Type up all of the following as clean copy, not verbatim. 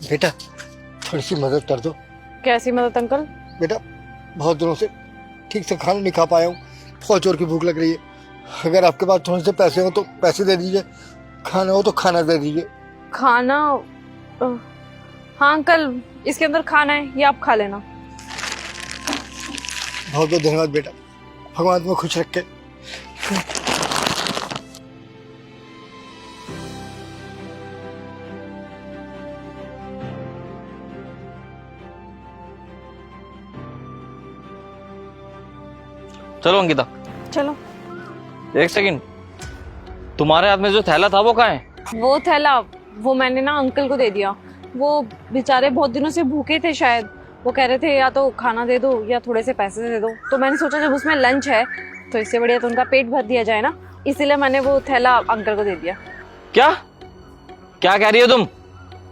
बेटा थोड़ी सी मदद कर दो। कैसी मदद अंकल? बेटा बहुत दिनों से ठीक से खाना नहीं खा पाया हूँ, बहुत जोर की भूख लग रही है। अगर आपके पास थोड़े से पैसे हो तो पैसे दे दीजिए, खाना हो तो खाना दे दीजिए। खाना? हाँ अंकल, इसके अंदर खाना है, ये आप खा लेना। बहुत बहुत धन्यवाद बेटा, भगवान तुम्हें खुश रखे। चलो अंकिता, चलो। एक सेकंड, तुम्हारे हाथ में जो थैला था वो कहाँ है? वो थैला वो मैंने ना अंकल को दे दिया। वो बेचारे बहुत दिनों से भूखे थे, शायद वो कह रहे थे या तो खाना दे दो या थोड़े से पैसे दे दो। तो मैंने सोचा जब उसमें लंच है तो इससे बढ़िया तो उनका पेट भर दिया जाए ना, इसीलिए मैंने वो थैला अंकल को दे दिया। क्या क्या कह रही हो तुम?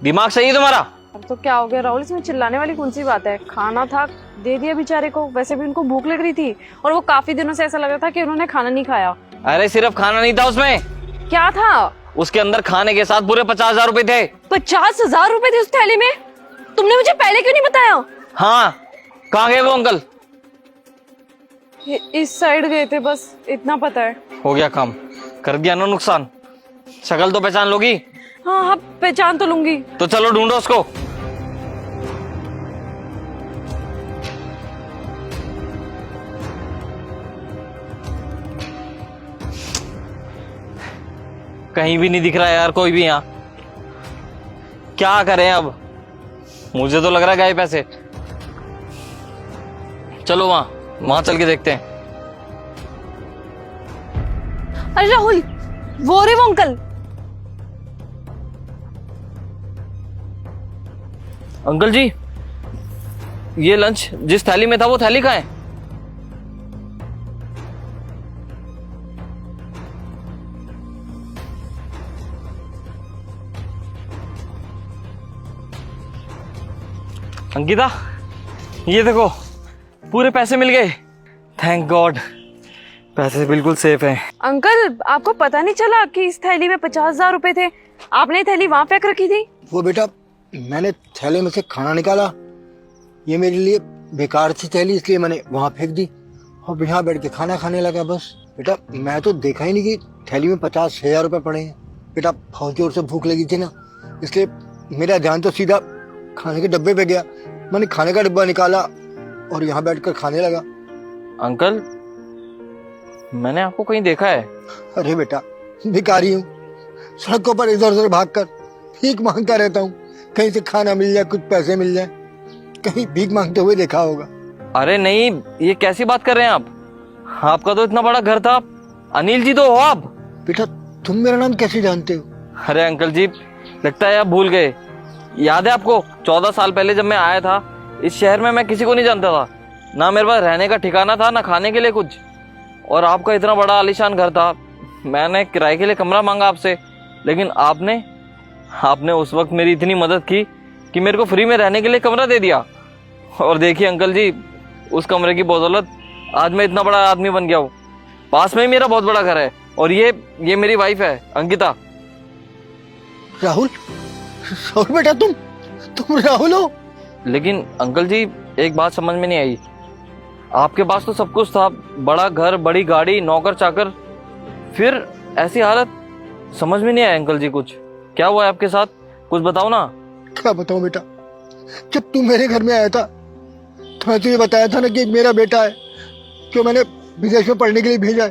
दिमाग सही है तुम्हारा? अब तो क्या हो गया राहुल, इसमें चिल्लाने वाली कौन सी बात है? खाना था, दे दिया बेचारे को। वैसे भी उनको भूख लग रही थी और वो काफी दिनों से ऐसा लग रहा था कि उन्होंने खाना नहीं खाया। अरे सिर्फ खाना नहीं था उसमें, क्या था? उसके अंदर खाने के साथ पूरे 50,000 रुपए थे। 50,000 रुपए थे उस थैली में? तुमने मुझे पहले क्यों नहीं बताया? हाँ, कहाँ गए वो अंकल? इस साइड गए थे, बस इतना पता है। हो गया काम, कर दिया ना नुकसान। शक्ल तो पहचान लोगी? हाँ हाँ, पहचान तो लूंगी। तो चलो ढूंढो उसको। कहीं भी नहीं दिख रहा है यार कोई भी यहाँ। क्या करें अब? मुझे तो लग रहा है गए पैसे। चलो वहां चल के देखते हैं। अरे राहुल, वो रे वो अंकल। अंकल जी, ये लंच जिस थैली में था वो थैली कहाँ है? अंकिता, ये देखो पूरे पैसे मिल गए। थैंक गॉड, पैसे बिल्कुल सेफ हैं। अंकल, आपको पता नहीं चला कि इस थैली में 50,000 रुपए थे? आपने थैली वहां फेंक रखी थी। वो बेटा मैंने थैले में से खाना निकाला, ये मेरे लिए बेकार थी थैली, इसलिए मैंने वहां फेंक दी और यहाँ बैठ के खाना खाने लगा बस। बेटा मैं तो देखा ही नहीं कि थैली में 50,000 रुपए पड़े हैं। बेटा बहुत जोर से भूख लगी थी ना, इसलिए मेरा ध्यान तो सीधा खाने के डब्बे पे गया। मैंने खाने का डिब्बा निकाला और यहाँ बैठकर खाने लगा। अंकल, मैंने आपको कहीं देखा है। अरे बेटा भिखारी हूँ, सड़कों पर इधर उधर भागकर भीख मांगता रहता हूँ, कहीं से खाना मिल जाए, कुछ पैसे मिल जाए। कहीं भीख मांगते हुए देखा होगा? अरे नहीं, ये कैसी बात कर रहे हैं आप? आपका तो इतना बड़ा घर था। अनिल जी तो हो आप। बेटा तुम मेरा नाम कैसे जानते हो? अरे अंकल जी, लगता है आप भूल गए। याद है आपको 14 साल पहले जब मैं आया था इस शहर में, मैं किसी को नहीं जानता था, ना मेरे पास रहने का ठिकाना था ना खाने के लिए कुछ। और आपका इतना बड़ा आलीशान घर था, मैंने किराए के लिए कमरा मांगा आपसे, लेकिन आपने उस वक्त मेरी इतनी मदद की कि मेरे को फ्री में रहने के लिए कमरा दे दिया। और देखिए अंकल जी, उस कमरे की बदौलत आज मैं इतना बड़ा आदमी बन गया हूँ। पास में ही मेरा बहुत बड़ा घर है और ये मेरी वाइफ है अंकिता। राहुल? राहुल बेटा तुम राहुल हो? लेकिन अंकल जी, एक बात समझ में नहीं आई, आपके पास तो सब कुछ था, बड़ा घर, बड़ी गाड़ी, नौकर चाकर, फिर ऐसी हालत? समझ में नहीं आया अंकल जी, कुछ क्या हुआ है आपके साथ? कुछ बताओ ना। क्या बताऊं बेटा, जब तू मेरे घर में आया था तो मैं तुझे बताया था ना कि मेरा बेटा है जो मैंने विदेश में पढ़ने के लिए भेजा है।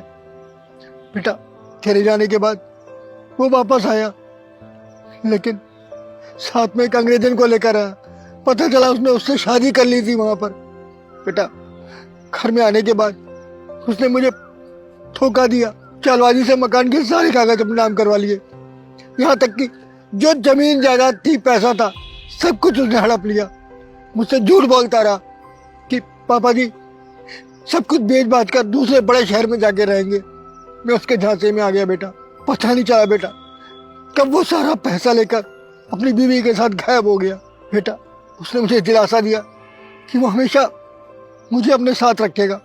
बेटा तेरे जाने के बाद वो वापस आया, लेकिन साथ में एक अंग्रेजन को लेकर आया। पता चला उसने उससे शादी कर ली थी वहां पर। बेटा घर में आने के बाद उसने मुझे धोखा दिया, चालबाजी से मकान के सारे कागज अपने नाम करवा लिए, यहाँ तक कि जो जमीन जायदाद थी, पैसा था, सब कुछ उसने हड़प लिया। मुझसे झूठ बोलता रहा कि पापा जी सब कुछ बेच बाच कर दूसरे बड़े शहर में जाके रहेंगे। मैं उसके झांसे में आ गया बेटा। पता नहीं चला बेटा कब वो सारा पैसा लेकर अपनी बीवी के साथ गायब हो गया। बेटा उसने मुझे दिलासा दिया कि वो हमेशा मुझे अपने साथ रखेगा,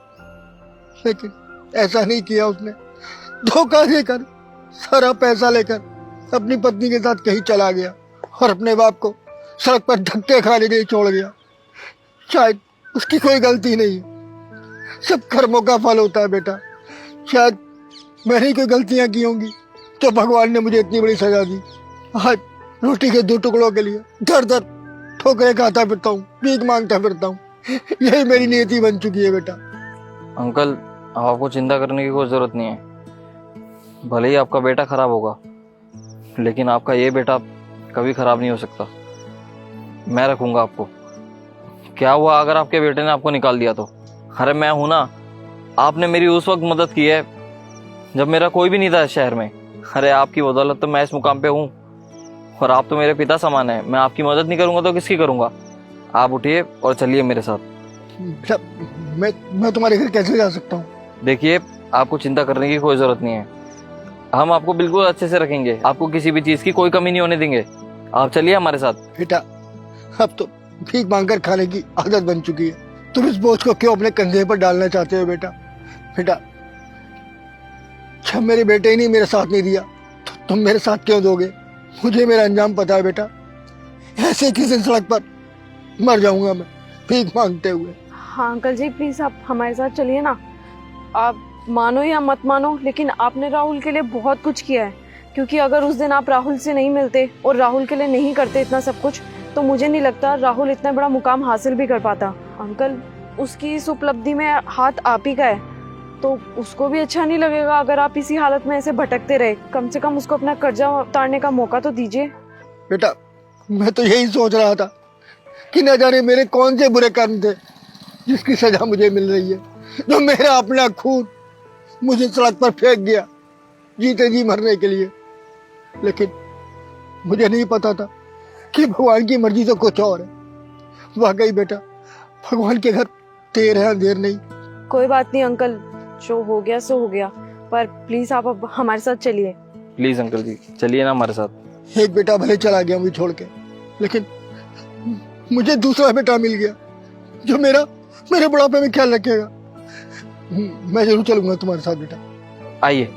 लेकिन ऐसा नहीं किया उसने। धोखा देकर सारा पैसा लेकर अपनी पत्नी के साथ कहीं चला गया और अपने बाप को सड़क पर धक्के खाने के लिए छोड़ गया। शायद उसकी कोई गलती नहीं है, सब कर्मों का फल होता है बेटा। शायद मैंने ही कोई गलतियां की होंगी तो भगवान ने मुझे इतनी बड़ी सजा दी। आज रोटी के 2 टुकड़ों के लिए दर दर ठोकरे खाता फिरता हूँ, भीख मांगता फिरता हूँ। यही मेरी नियति बन चुकी है बेटा। अंकल, अब आपको चिंता करने की कोई जरूरत नहीं है। भले ही आपका बेटा खराब होगा, लेकिन आपका ये बेटा कभी खराब नहीं हो सकता। मैं रखूंगा आपको। क्या हुआ अगर आपके बेटे ने आपको निकाल दिया तो? अरे मैं हूं ना। आपने मेरी उस वक्त मदद की है जब मेरा कोई भी नहीं था इस शहर में। अरे आपकी बदौलत तो मैं इस मुकाम पे हूँ, और आप तो मेरे पिता समान है। मैं आपकी मदद नहीं करूंगा तो किसकी करूंगा? आप उठिए और चलिए मेरे साथ। बेटा, मैं तुम्हारे घर कैसे जा सकता हूँ? देखिए, आपको चिंता करने की कोई जरूरत नहीं है। हम आपको बिल्कुल अच्छे से रखेंगे, आपको किसी भी चीज की कोई कमी नहीं होने देंगे। आप चलिए हमारे साथ। बेटा, अब तो भीख मांगकर खाने की आदत बन चुकी है। तुम इस बोझ को क्यों अपने कंधे पर डालना चाहते हो बेटा? बेटा, जब मेरे बेटे ही नहीं मेरे साथ नहीं दिया तो तुम मेरे साथ क्यों दोगे? मुझे मेरा अंजाम पता है बेटा। ऐसे किसी सड़क पर मर जाऊंगा मैं भीख मांगते हुए। हाँ अंकल जी, प्लीज आप हमारे साथ चलिए ना। आप मानो या मत मानो, लेकिन आपने राहुल के लिए बहुत कुछ किया है। क्योंकि अगर उस दिन आप राहुल से नहीं मिलते और राहुल के लिए नहीं करते इतना सब कुछ, तो मुझे नहीं लगता राहुल इतना बड़ा मुकाम हासिल भी कर पाता। अंकल, उसकी इस उपलब्धि में हाथ आप ही का है, तो उसको भी अच्छा नहीं लगेगा अगर आप इसी हालत में ऐसे भटकते रहे। कम से कम उसको अपना कर्जा उतारने का मौका तो दीजिए। बेटा, मैं तो यही सोच रहा था कि न जाने मेरे कौन से बुरे कर्म थे जिसकी सजा मुझे मिल रही है। जो मेरा अपना खून मुझे सड़क पर फेंक गया जीते जी मरने के लिए। लेकिन मुझे नहीं पता था कि भगवान की मर्जी तो कुछ और है। वाकई बेटा, भगवान के घर देर है अंधेर नहीं। कोई बात नहीं अंकल, जो हो गया सो हो गया। पर प्लीज आप अब हमारे साथ चलिए। प्लीज अंकल जी, चलिए ना हमारे साथ। एक बेटा भले चला गया मुझे छोड़ के, लेकिन मुझे दूसरा बेटा मिल गया जो मेरे बुढ़ापे में ख्याल रखेगा। मैं जरूर चलूंगा तुम्हारे साथ बेटा। आइए।